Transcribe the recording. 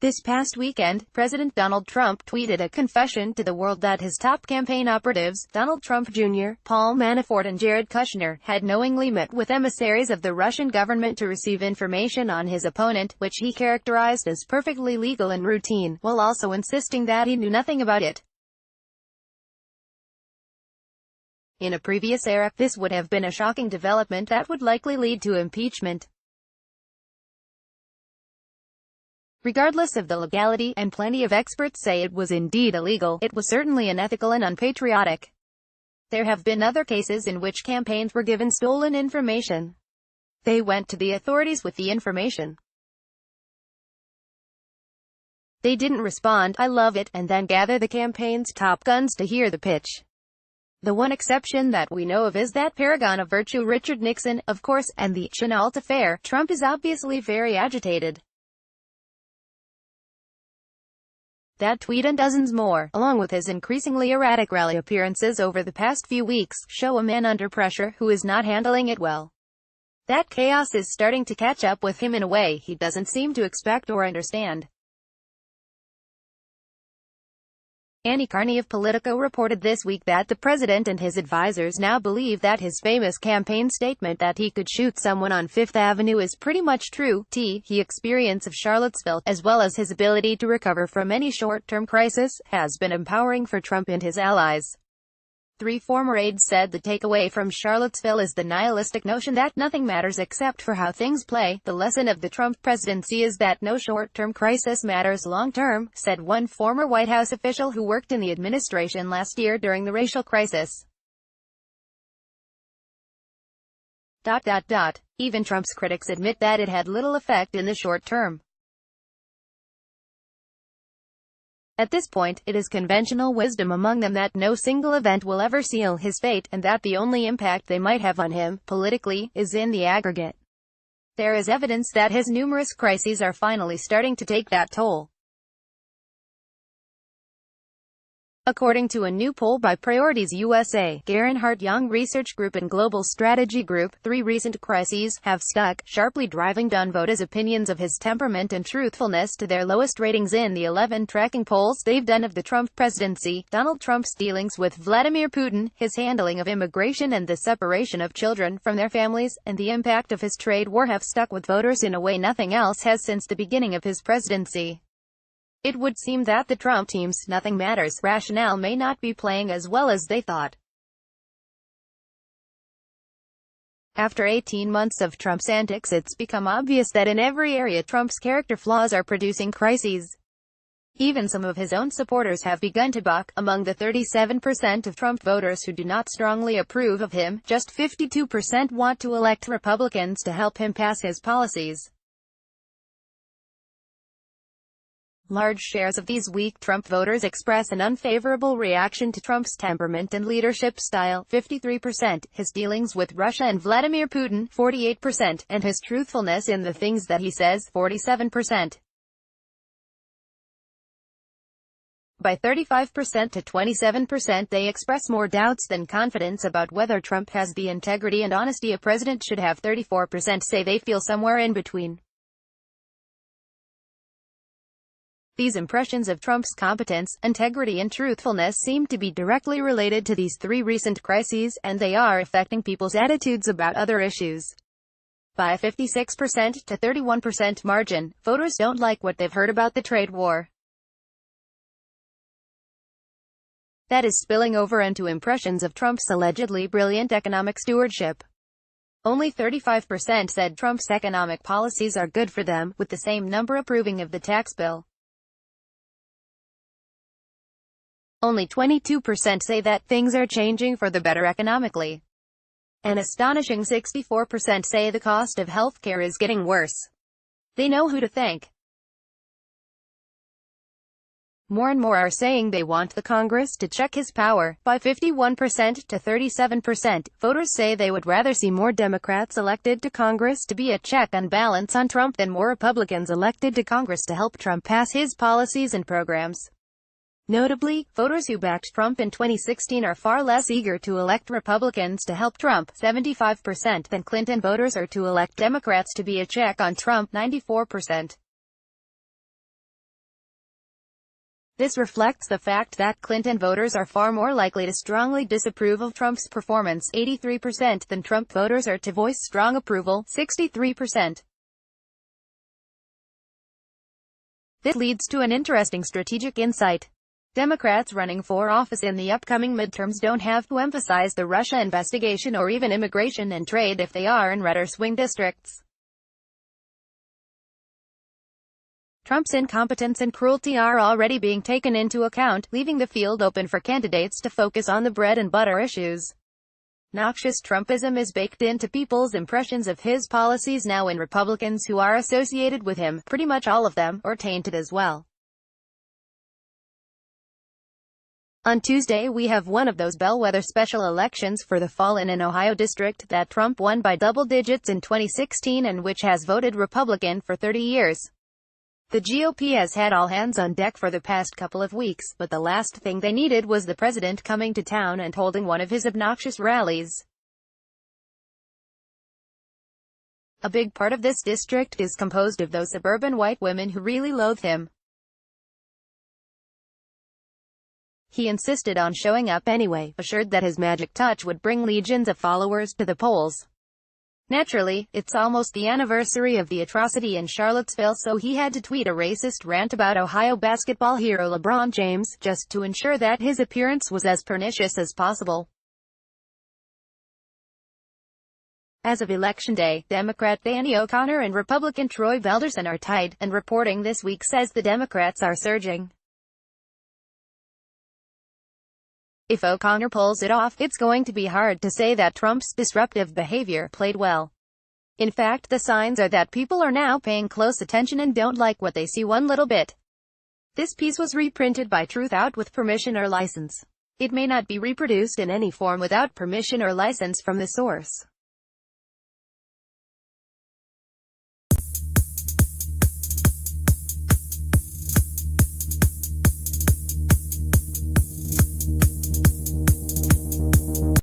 This past weekend, President Donald Trump tweeted a confession to the world that his top campaign operatives, Donald Trump Jr., Paul Manafort and Jared Kushner, had knowingly met with emissaries of the Russian government to receive information on his opponent, which he characterized as perfectly legal and routine, while also insisting that he knew nothing about it. In a previous era, this would have been a shocking development that would likely lead to impeachment. Regardless of the legality, and plenty of experts say it was indeed illegal, it was certainly unethical and unpatriotic. There have been other cases in which campaigns were given stolen information. They went to the authorities with the information. They didn't respond, "I love it," and then gather the campaign's top guns to hear the pitch. The one exception that we know of is that paragon of virtue Richard Nixon, of course, and the Chenault affair. Trump is obviously very agitated. That tweet and dozens more, along with his increasingly erratic rally appearances over the past few weeks, show a man under pressure who is not handling it well. That chaos is starting to catch up with him in a way he doesn't seem to expect or understand. Annie Carney of Politico reported this week that the president and his advisors now believe that his famous campaign statement that he could shoot someone on Fifth Avenue is pretty much true. His experience of Charlottesville, as well as his ability to recover from any short-term crisis, has been empowering for Trump and his allies. Three former aides said the takeaway from Charlottesville is the nihilistic notion that nothing matters except for how things play. The lesson of the Trump presidency is that no short-term crisis matters long-term, said one former White House official who worked in the administration last year during the racial crisis. Even Trump's critics admit that it had little effect in the short term. At this point, it is conventional wisdom among them that no single event will ever seal his fate, and that the only impact they might have on him, politically, is in the aggregate. There is evidence that his numerous crises are finally starting to take that toll. According to a new poll by Priorities USA, Garen-Hart Young Research Group and Global Strategy Group, 3 recent crises have stuck, sharply driving down voters' opinions of his temperament and truthfulness to their lowest ratings in the 11 tracking polls they've done of the Trump presidency. Donald Trump's dealings with Vladimir Putin, his handling of immigration and the separation of children from their families, and the impact of his trade war have stuck with voters in a way nothing else has since the beginning of his presidency. It would seem that the Trump team's "nothing matters" rationale may not be playing as well as they thought. After 18 months of Trump's antics, it's become obvious that in every area Trump's character flaws are producing crises. Even some of his own supporters have begun to balk. Among the 37% of Trump voters who do not strongly approve of him, just 52% want to elect Republicans to help him pass his policies. Large shares of these weak Trump voters express an unfavorable reaction to Trump's temperament and leadership style, 53%, his dealings with Russia and Vladimir Putin, 48%, and his truthfulness in the things that he says, 47%. By 35% to 27%, they express more doubts than confidence about whether Trump has the integrity and honesty a president should have. 34% say they feel somewhere in between. These impressions of Trump's competence, integrity and truthfulness seem to be directly related to these 3 recent crises, and they are affecting people's attitudes about other issues. By a 56% to 31% margin, voters don't like what they've heard about the trade war. That is spilling over into impressions of Trump's allegedly brilliant economic stewardship. Only 35% said Trump's economic policies are good for them, with the same number approving of the tax bill. Only 22% say that things are changing for the better economically. An astonishing 64% say the cost of healthcare is getting worse. They know who to thank. More and more are saying they want the Congress to check his power. By 51% to 37%, voters say they would rather see more Democrats elected to Congress to be a check and balance on Trump than more Republicans elected to Congress to help Trump pass his policies and programs. Notably, voters who backed Trump in 2016 are far less eager to elect Republicans to help Trump, 75%, than Clinton voters are to elect Democrats to be a check on Trump, 94%. This reflects the fact that Clinton voters are far more likely to strongly disapprove of Trump's performance, 83%, than Trump voters are to voice strong approval, 63%. This leads to an interesting strategic insight. Democrats running for office in the upcoming midterms don't have to emphasize the Russia investigation or even immigration and trade if they are in red or swing districts. Trump's incompetence and cruelty are already being taken into account, leaving the field open for candidates to focus on the bread and butter issues. Noxious Trumpism is baked into people's impressions of his policies now, and Republicans who are associated with him, pretty much all of them, are tainted as well. On Tuesday we have one of those bellwether special elections for the fall in an Ohio district that Trump won by double digits in 2016 and which has voted Republican for 30 years. The GOP has had all hands on deck for the past couple of weeks, but the last thing they needed was the president coming to town and holding one of his obnoxious rallies. A big part of this district is composed of those suburban white women who really loathe him. He insisted on showing up anyway, assured that his magic touch would bring legions of followers to the polls. Naturally, it's almost the anniversary of the atrocity in Charlottesville, so he had to tweet a racist rant about Ohio basketball hero LeBron James, just to ensure that his appearance was as pernicious as possible. As of Election Day, Democrat Danny O'Connor and Republican Troy Balderson are tied, and reporting this week says the Democrats are surging. If O'Connor pulls it off, it's going to be hard to say that Trump's disruptive behavior played well. In fact, the signs are that people are now paying close attention and don't like what they see one little bit. This piece was reprinted by Truthout with permission or license. It may not be reproduced in any form without permission or license from the source.